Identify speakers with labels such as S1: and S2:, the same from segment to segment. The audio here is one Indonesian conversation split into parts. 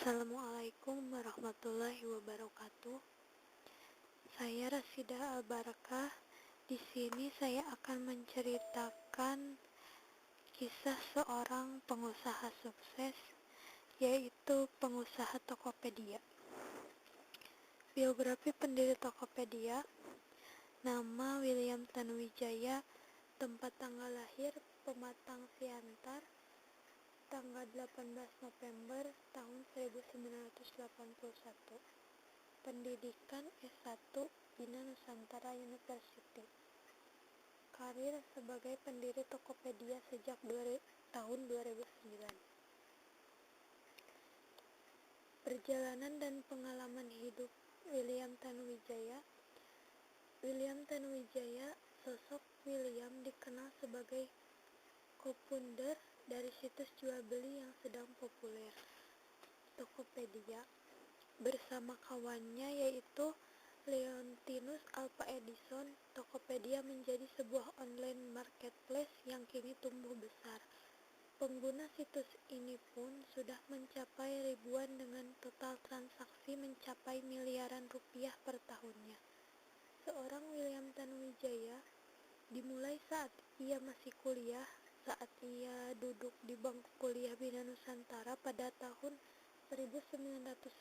S1: Assalamualaikum warahmatullahi wabarakatuh. Saya Rasida Al-Barakah. Di sini saya akan menceritakan kisah seorang pengusaha sukses, yaitu pengusaha Tokopedia. Biografi pendiri Tokopedia: nama William Tanuwijaya, tempat tanggal lahir Pematang Siantar, tanggal 18 November tahun 1981. Pendidikan S1 Bina Nusantara University. Karir sebagai pendiri Tokopedia sejak tahun 2009. Perjalanan dan pengalaman hidup William Tanuwijaya. William Tanuwijaya, sosok William dikenal sebagai co-founder dari situs jual beli yang sedang populer, Tokopedia. Bersama kawannya yaitu Leontinus Alva Edison, Tokopedia menjadi sebuah online marketplace yang kini tumbuh besar. Pengguna situs ini pun sudah mencapai ribuan dengan total transaksi mencapai miliaran rupiah per tahunnya. Seorang William Tanuwijaya dimulai saat ia masih kuliah. Saat ia duduk di bangku kuliah Bina Nusantara pada tahun 1999,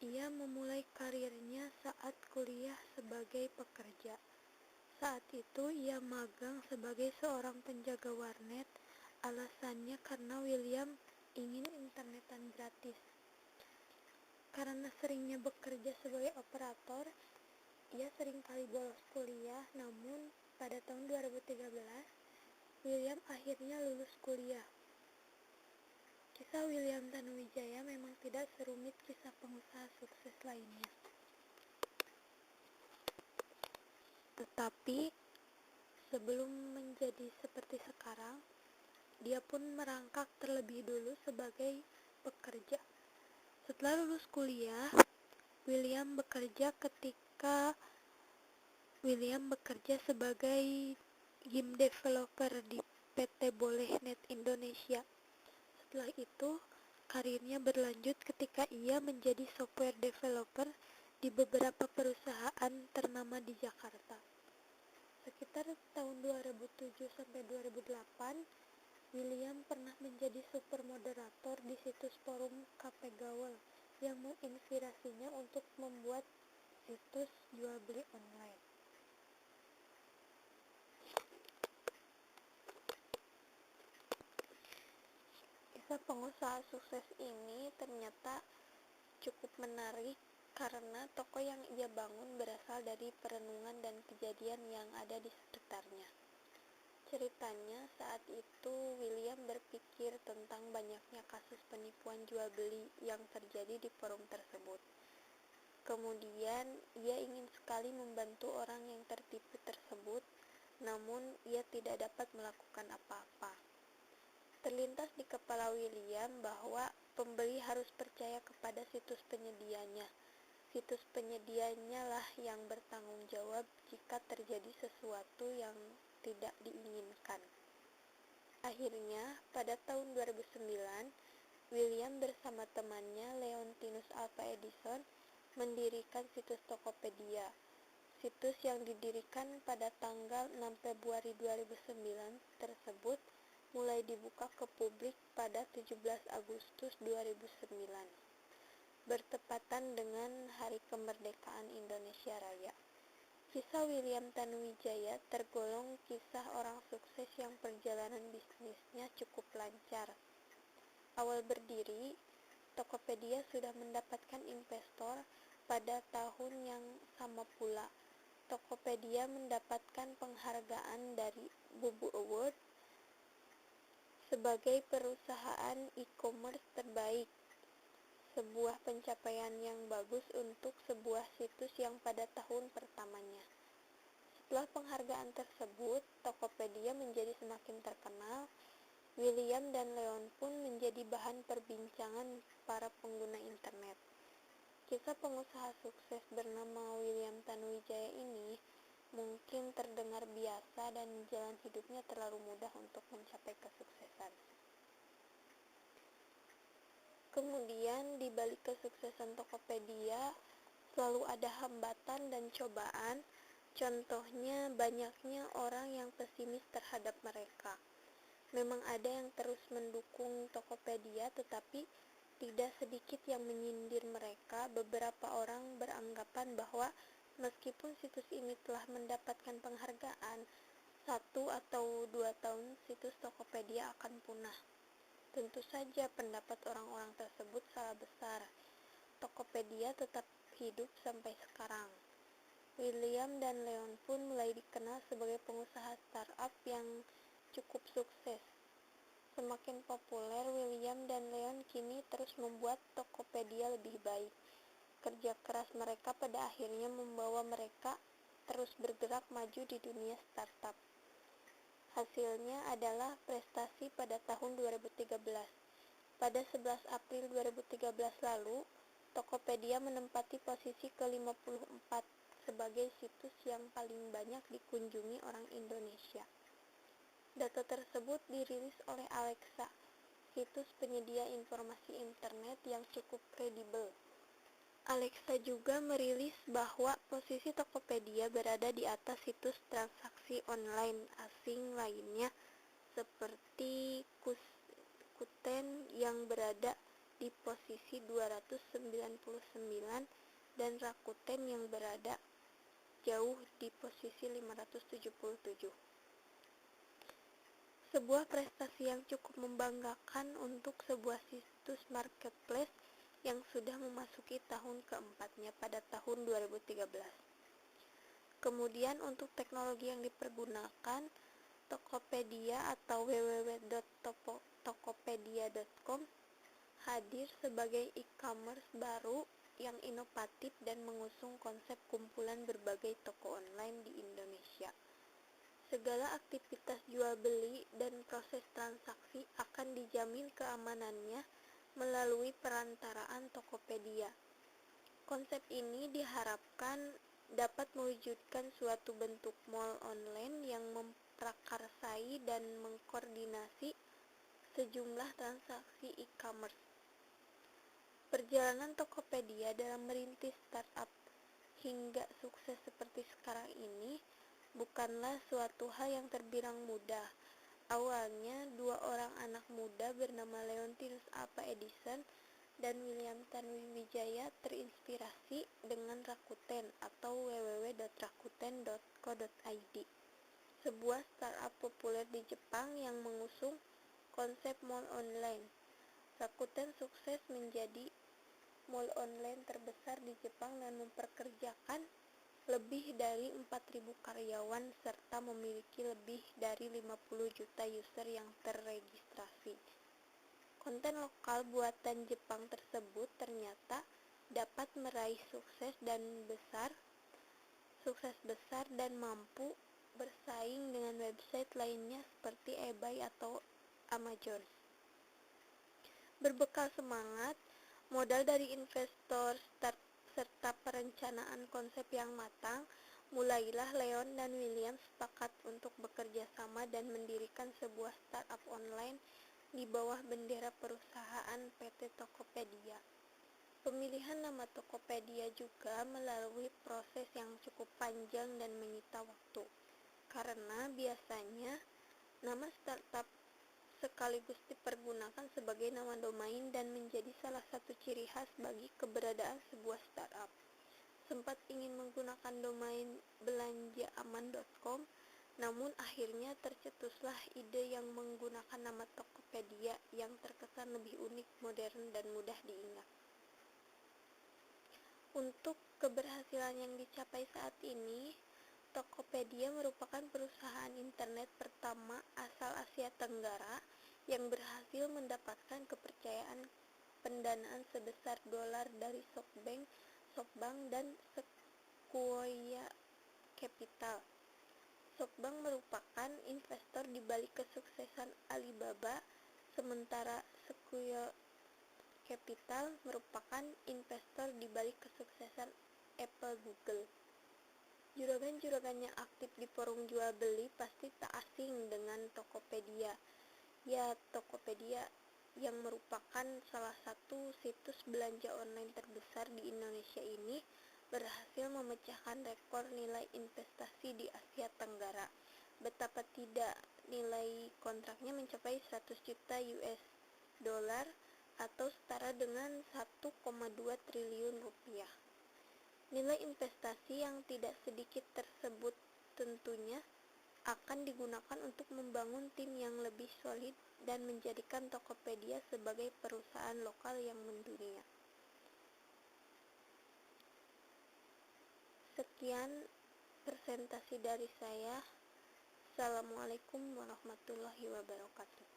S1: ia memulai karirnya saat kuliah sebagai pekerja. Saat itu ia magang sebagai seorang penjaga warnet. Alasannya karena William ingin internetan gratis. Karena seringnya bekerja sebagai operator, ia seringkali bolos kuliah. Namun pada tahun 2013, William akhirnya lulus kuliah. Kisah William Tanuwijaya memang tidak serumit kisah pengusaha sukses lainnya. Tetapi sebelum menjadi seperti sekarang, dia pun merangkak terlebih dulu sebagai pekerja. Setelah lulus kuliah, William bekerja sebagai game developer di PT Bolehnet Indonesia. Setelah itu, karirnya berlanjut ketika ia menjadi software developer di beberapa perusahaan ternama di Jakarta. Sekitar tahun 2007-2008, William pernah menjadi super moderator di situs forum KP Gaul yang menginspirasinya untuk membuat situs jual beli online. Kisah pengusaha sukses ini ternyata cukup menarik karena toko yang ia bangun berasal dari perenungan dan kejadian yang ada di sekitarnya. Ceritanya, saat itu William berpikir tentang banyaknya kasus penipuan jual beli yang terjadi di forum tersebut. Kemudian, ia ingin sekali membantu orang yang tertipu tersebut, namun ia tidak dapat melakukan apa-apa. Terlintas di kepala William bahwa pembeli harus percaya kepada situs penyedianya. Situs penyedianya lah yang bertanggung jawab jika terjadi sesuatu yang tidak diinginkan. Akhirnya, pada tahun 2009, William bersama temannya Leontinus Alva Edison mendirikan situs Tokopedia. Situs yang didirikan pada tanggal 6 Februari 2009 tersebut mulai dibuka ke publik pada 17 Agustus 2009, bertepatan dengan Hari Kemerdekaan Indonesia Raya. Kisah William Tanuwijaya tergolong kisah orang sukses yang perjalanan bisnisnya cukup lancar. Awal berdiri, Tokopedia sudah mendapatkan investor pada tahun yang sama pula. Tokopedia mendapatkan penghargaan dari Bubu Award sebagai perusahaan e-commerce terbaik, sebuah pencapaian yang bagus untuk sebuah situs yang pada tahun pertamanya. Setelah penghargaan tersebut, Tokopedia menjadi semakin terkenal. William dan Leon pun menjadi bahan perbincangan para pengguna internet. Kisah pengusaha sukses bernama William Tanuwijaya ini mungkin terdengar biasa dan jalan hidupnya terlalu mudah untuk mencapai kesuksesan. Kemudian, di balik kesuksesan Tokopedia, selalu ada hambatan dan cobaan. Contohnya, banyaknya orang yang pesimis terhadap mereka. Memang ada yang terus mendukung Tokopedia, tetapi tidak sedikit yang menyindir mereka. Beberapa orang beranggapan bahwa meskipun situs ini telah mendapatkan penghargaan, 1 atau 2 tahun situs Tokopedia akan punah. Tentu saja pendapat orang-orang tersebut salah besar. Tokopedia tetap hidup sampai sekarang. William dan Leon pun mulai dikenal sebagai pengusaha startup yang cukup sukses. Semakin populer, William dan Leon kini terus membuat Tokopedia lebih baik. Kerja keras mereka pada akhirnya membawa mereka terus bergerak maju di dunia startup. Hasilnya adalah prestasi pada tahun 2013. Pada 11 April 2013 lalu, Tokopedia menempati posisi ke-54 sebagai situs yang paling banyak dikunjungi orang Indonesia. Data tersebut dirilis oleh Alexa, situs penyedia informasi internet yang cukup kredibel. Alexa juga merilis bahwa posisi Tokopedia berada di atas situs transaksi online asing lainnya seperti Quten yang berada di posisi 299 dan Rakuten yang berada jauh di posisi 577. Sebuah prestasi yang cukup membanggakan untuk sebuah situs marketplace yang sudah memasuki tahun keempatnya pada tahun 2013. Kemudian untuk teknologi yang dipergunakan, Tokopedia atau www.tokopedia.com hadir sebagai e-commerce baru yang inovatif dan mengusung konsep kumpulan berbagai toko online di Indonesia. Segala aktivitas jual beli dan proses transaksi akan dijamin keamanannya melalui perantaraan Tokopedia. Konsep ini diharapkan dapat mewujudkan suatu bentuk mall online yang memprakarsai dan mengkoordinasi sejumlah transaksi e-commerce. Perjalanan Tokopedia dalam merintis startup hingga sukses seperti sekarang ini bukanlah suatu hal yang terbilang mudah. Awalnya, 2 orang anak muda bernama Leontinus Alva Edison dan William Tanuwijaya terinspirasi dengan Rakuten atau www.rakuten.co.id, sebuah startup populer di Jepang yang mengusung konsep mall online. Rakuten sukses menjadi mall online terbesar di Jepang dan mempekerjakan lebih dari 4.000 karyawan serta memiliki lebih dari 50 juta user yang terregistrasi. Konten lokal buatan Jepang tersebut ternyata dapat meraih sukses besar dan mampu bersaing dengan website lainnya seperti eBay atau Amazon. Berbekal semangat, modal dari investor serta perencanaan konsep yang matang, mulailah Leon dan William sepakat untuk bekerja sama dan mendirikan sebuah startup online di bawah bendera perusahaan PT Tokopedia. Pemilihan nama Tokopedia juga melalui proses yang cukup panjang dan menyita waktu, karena biasanya nama startup sekaligus dipergunakan sebagai nama domain dan menjadi salah satu ciri khas bagi keberadaan sebuah startup. Sempat ingin menggunakan domain belanjaaman.com, namun akhirnya tercetuslah ide yang menggunakan nama Tokopedia yang terkesan lebih unik, modern, dan mudah diingat. Untuk keberhasilan yang dicapai saat ini, Tokopedia merupakan perusahaan internet pertama asal Asia Tenggara yang berhasil mendapatkan kepercayaan pendanaan sebesar $, dari SoftBank dan Sequoia Capital. SoftBank merupakan investor di balik kesuksesan Alibaba, sementara Sequoia Capital merupakan investor di balik kesuksesan Apple Google. Juragan-juragan yang aktif di forum jual beli pasti tak asing dengan Tokopedia. Ya, Tokopedia yang merupakan merupakan salah satu situs belanja online terbesar di Indonesia ini berhasil memecahkan rekor nilai investasi di Asia Tenggara. Betapa tidak, nilai kontraknya mencapai 100 juta US dollar atau setara dengan 1,2 triliun rupiah. Nilai investasi yang tidak sedikit tersebut tentunya akan digunakan untuk membangun tim yang lebih solid dan menjadikan Tokopedia sebagai perusahaan lokal yang mendunia. Sekian presentasi dari saya. Assalamualaikum warahmatullahi wabarakatuh.